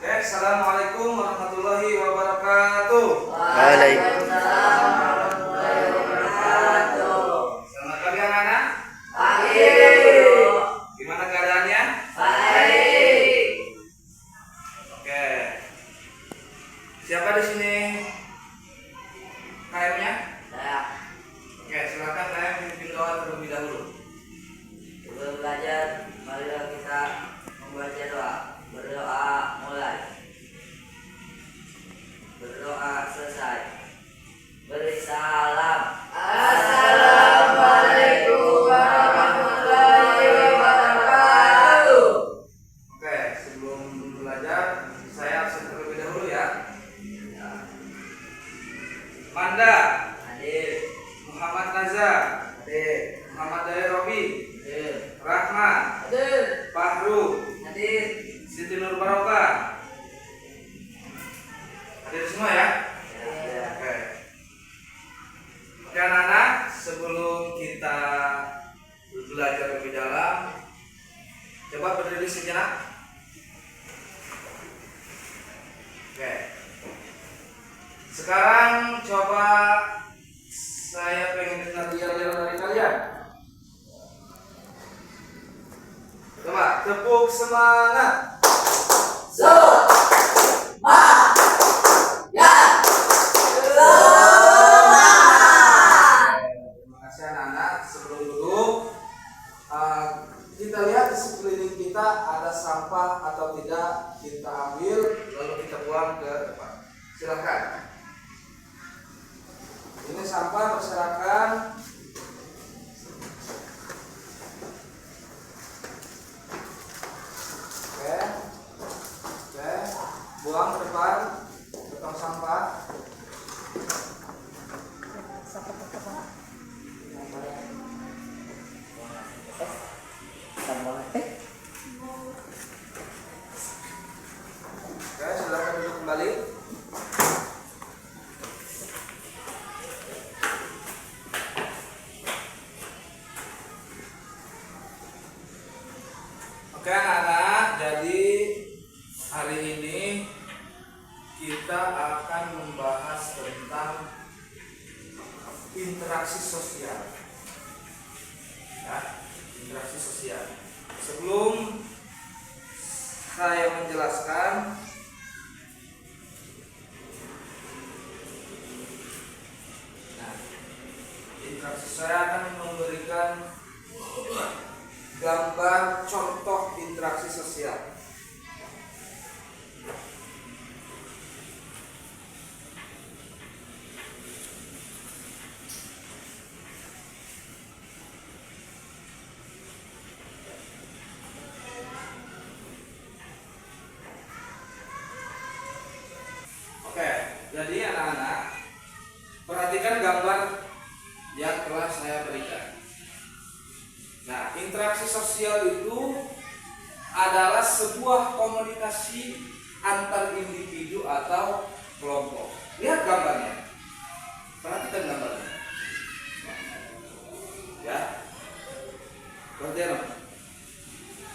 Assalamualaikum warahmatullahi wabarakatuh. Waalaikumsalam warahmatullahi wabarakatuh. Selamat pagi anak-anak. Pagi. Gimana keadaannya? Baik. Oke. Siapa di sini KM-nya? Saya Oke, silakan KM pimpin doa terlebih dahulu. sebelum belajar, marilah kita membaca doa. Berdoa mulai, berdoa selesai, beri salam. Assalamualaikum warahmatullahi wabarakatuh. Oke, sebelum belajar saya absen terlebih dahulu ya. Manda, Hadir, Muhammad Nazar, hadir, Muhammad Daya Robi, hadir, Rahman, hadir, Fahru, hadir. Siti Nur Barokah. Hadir semua ya? Oke. Oke anak-anak, sebelum kita belajar lebih dalam, coba berdiri sejenak. Oke. Sekarang coba saya pengen dengar yel-yel dari kalian. Coba tepuk semangat. Terima kasih anak-anak. Sebelum duduk, kita lihat di sekeliling kita ada sampah atau tidak, kita ambil lalu kita buang ke depan. Silakan. Ini sampah berserakan. Oke, oke, buang ke depan, ke tong sampah. Oke, silakan duduk kembali. Oke anak-anak, jadi hari ini kita akan membahas tentang interaksi sosial. Ya, interaksi sosial. Sebelum saya menjelaskan, nah, interaksi saya akan memberikan gambar contoh interaksi sosial. Oke, jadi anak-anak, perhatikan gambar yang telah saya berikan. Nah, interaksi sosial itu adalah sebuah komunikasi antar individu atau kelompok. Lihat gambarnya. Perhatikan gambarnya. Ya. Perhatikan.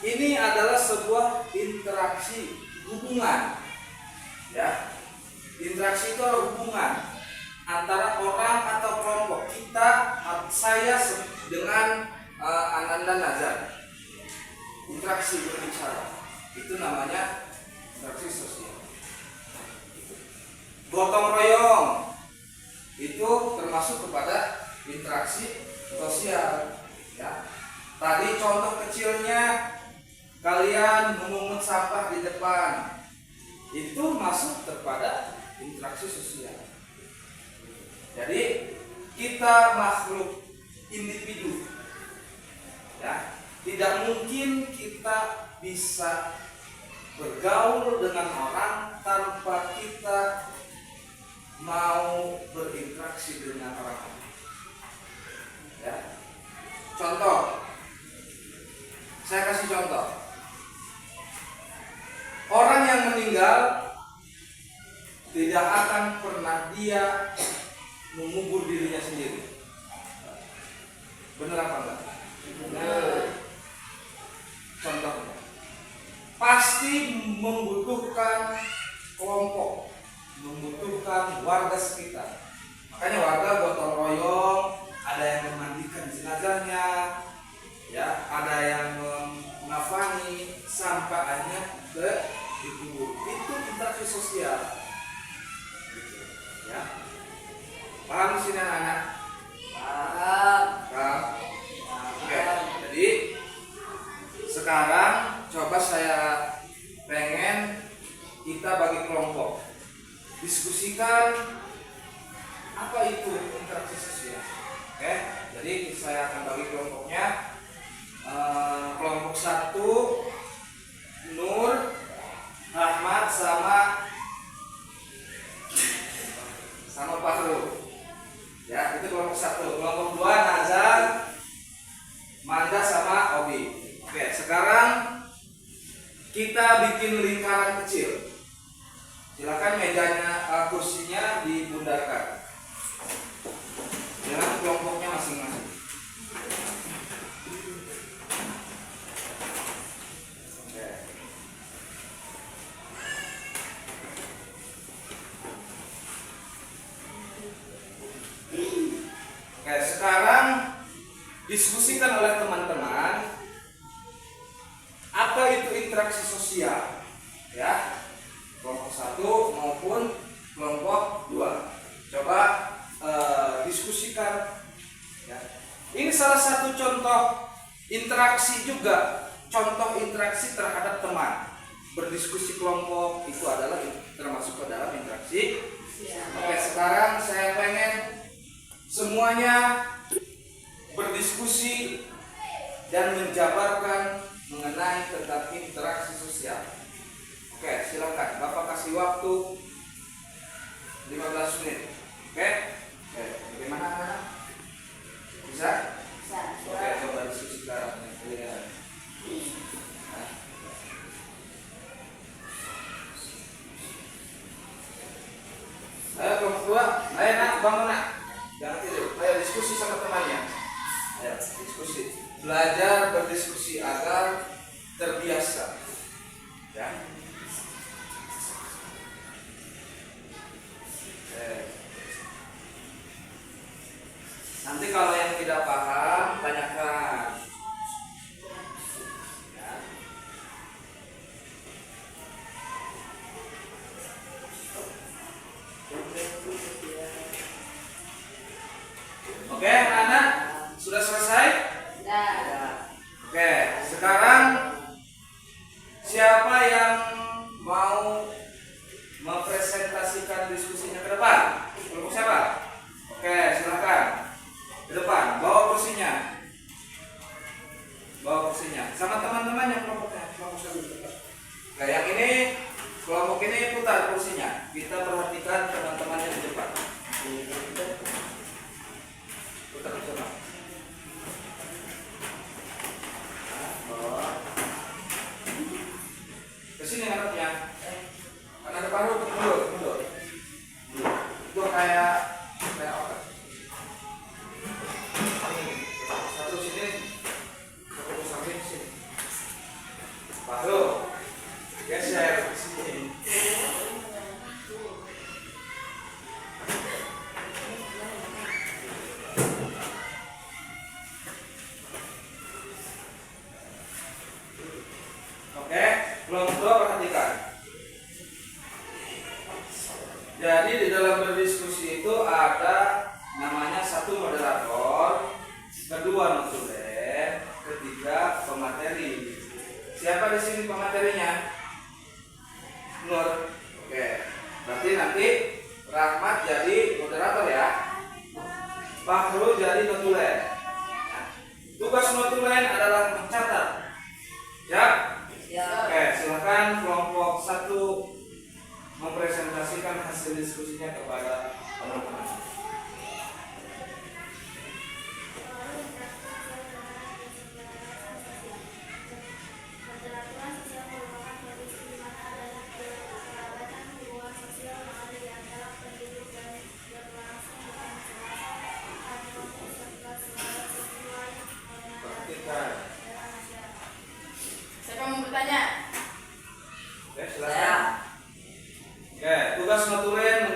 Ini adalah sebuah interaksi hubungan. Ya. Interaksi itu adalah hubungan antara orang atau kelompok. Saya dengan Ananda Nazar, interaksi berbicara, itu namanya interaksi sosial. Gotong royong itu termasuk kepada interaksi sosial. Ya. Tadi contoh kecilnya kalian memungut sampah di depan, itu masuk kepada interaksi sosial. Jadi kita makhluk individu. Ya, tidak mungkin kita bisa bergaul dengan orang tanpa kita mau berinteraksi dengan orang lain. Ya. Contoh, saya kasih contoh. Orang yang meninggal tidak akan pernah dia mengubur dirinya sendiri. Benar apa enggak? Benar. Contohnya, pasti membutuhkan membutuhkan warga sekitar. Makanya warga gotong royong, ada yang memandikan jenazahnya, ya, ada yang mengafani sampai akhirnya ke dikubur. Itu interaksi sosial, gitu, ya. Paham di sini anak-anak? Paham. Paham? Oke, jadi sekarang coba saya pengen kita bagi kelompok, diskusikan apa itu interaksi sosial. Oke, jadi saya akan bagi kelompoknya. Kelompok 1 Nur, Rahmat sama Fahru. Ya, itu kelompok 1. Kelompok 2 Nazar, Manda sama Obi. Oke, sekarang kita bikin lingkaran kecil. Silakan mejanya, kursinya dibundarkan dengan kelompoknya masing-masing. Oke. Oke, sekarang diskusikan oleh teman-teman apa itu interaksi sosial, ya, kelompok 1 maupun kelompok 2. Coba diskusikan, ya. Ini salah satu contoh interaksi juga, contoh interaksi terhadap teman. Berdiskusi kelompok itu adalah termasuk ke dalam interaksi. Oke, sekarang saya pengen semuanya berdiskusi dan menjabarkan mengenai tentang interaksi sosial. Oke, silakan. Bapak kasih waktu 15 menit. Oke? Oke, bagaimana anak-anak? Bisa? Bisa. Oke, coba diskusi sekarang. Ayo kelompok 2, ayo nak, bangun nak. Jangan tidur. Ayo diskusi sama temannya. Ayo diskusi. Belajar berdiskusi agar terbiasa. Ya. Nanti kalau yang tidak paham tanyakan. Ya. Oke, anak-anak sudah selesai? Sudah. Oke, sekarang siapa yang mau mempresentasikan diskusinya ke depan? Kelompok siapa? Oke, silakan ke depan. Bawa kursinya. Bawa kursinya. Sama teman-teman yang kelompoknya. Kelompok satu depan. Nah, yang ini kelompok ini putar kursinya. Kita perhatikan teman-temannya di depan. Putar coba. Kesini ngadepnya. Karena depan lu mundur. Itu kayak apa? Satu sini, satu samping sini. Baru geser sini. Oke, kelompok 2 perhatikan. Jadi di dalam berdiskusi itu ada namanya 1 moderator, 2 notulen, 3 pemateri. Siapa di sini pematerinya? Nur. Oke. Berarti nanti Rahmat jadi moderator ya. Fahru jadi notulen. Tugas notulen adalah mencatat. Ya. Oke, silakan kelompok 1 mempresentasikan hasil diskusinya kepada teman-teman. Perhatikan. Siapa mau bertanya? Oke, silakan. Oke, tugas notulen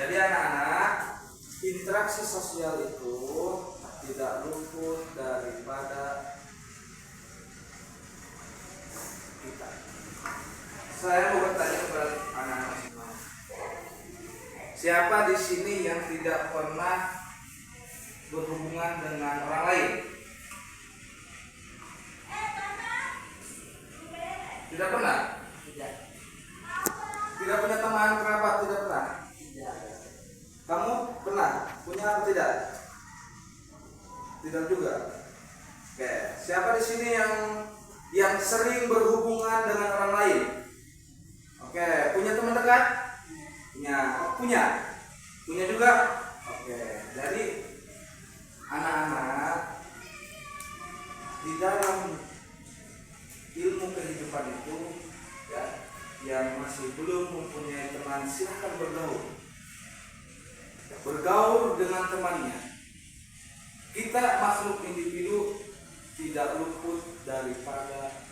Jadi anak-anak, interaksi sosial itu tidak luput daripada kita. Saya mau bertanya kepada anak-anak semua. Siapa di sini yang tidak pernah berhubungan dengan orang lain? Tidak pernah? Tidak. Tidak punya teman kerabat, tidak pernah? Tidak. Kamu pernah? Punya atau tidak? Tidak juga. Oke, siapa di sini yang sering berhubungan dengan orang lain? Oke, punya teman dekat? Punya. Oh, punya. Punya juga? Oke. Jadi anak-anak di dalam ilmu kehidupan itu ya, yang masih belum mempunyai teman, silahkan bergaul dengan temannya. Kita makhluk individu tidak luput daripada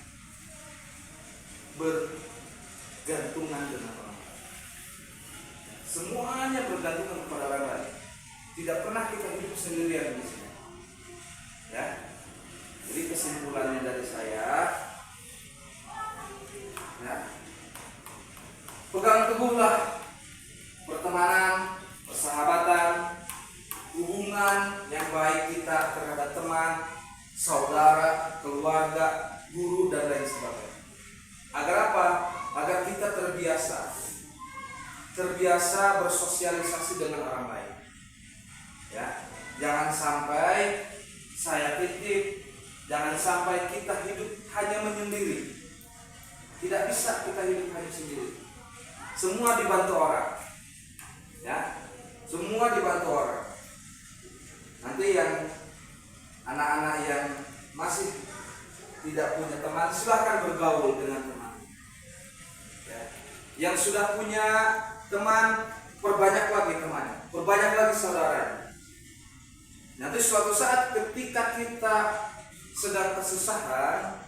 bergantungan dengan orang lain. Semuanya bergantungan kepada orang lain. Tidak pernah kita hidup sendirian di sini. Ya. Jadi kesimpulannya dari saya, ya, pegang teguhlah pertemanan, persahabatan, hubungan yang baik kita terhadap teman, saudara, keluarga, guru, dan lain sebagainya. Agar apa? Agar kita terbiasa bersosialisasi dengan orang lain. Ya, jangan sampai saya titip, jangan sampai kita hidup hanya menyendiri. Tidak bisa kita hidup hanya sendiri. Semua dibantu orang. Ya, semua dibantu orang. Nanti yang anak-anak yang masih tidak punya teman, silahkan bergaul dengan teman. Ya. Yang sudah punya teman, perbanyak lagi temannya, perbanyak lagi saudaranya. Nanti suatu saat ketika kita sedang kesusahan,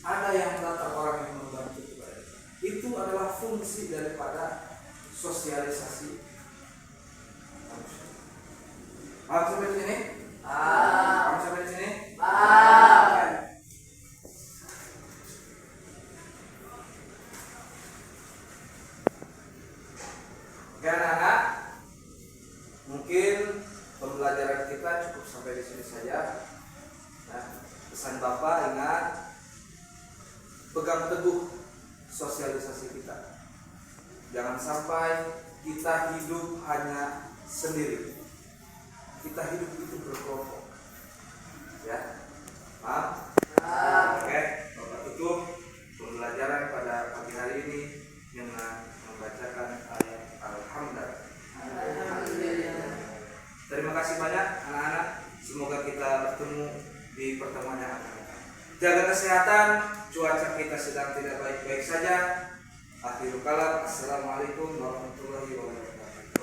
ada yang datang orang yang membantu kita. Itu adalah fungsi daripada sosialisasi. Paham sampai di sini? Paham sampai di sini? Paham. Oke anak-anak, mungkin pembelajaran kita cukup sampai di sini saja. Nah, pesan Bapak ingat, pegang teguh sosialisasi kita. Jangan sampai kita hidup hanya sendiri. Kita hidup itu berkelompok. Ya, paham? Oke, Bapak tutup pembelajaran pada pagi hari ini dengan membacakan ayat Alhamdulillah. Terima kasih banyak anak-anak. Semoga kita bertemu di pertemuan yang akan datang. Jaga kesehatan. Cuaca kita sedang tidak baik-baik saja. Akhirul kalam. Assalamualaikum warahmatullahi wabarakatuh.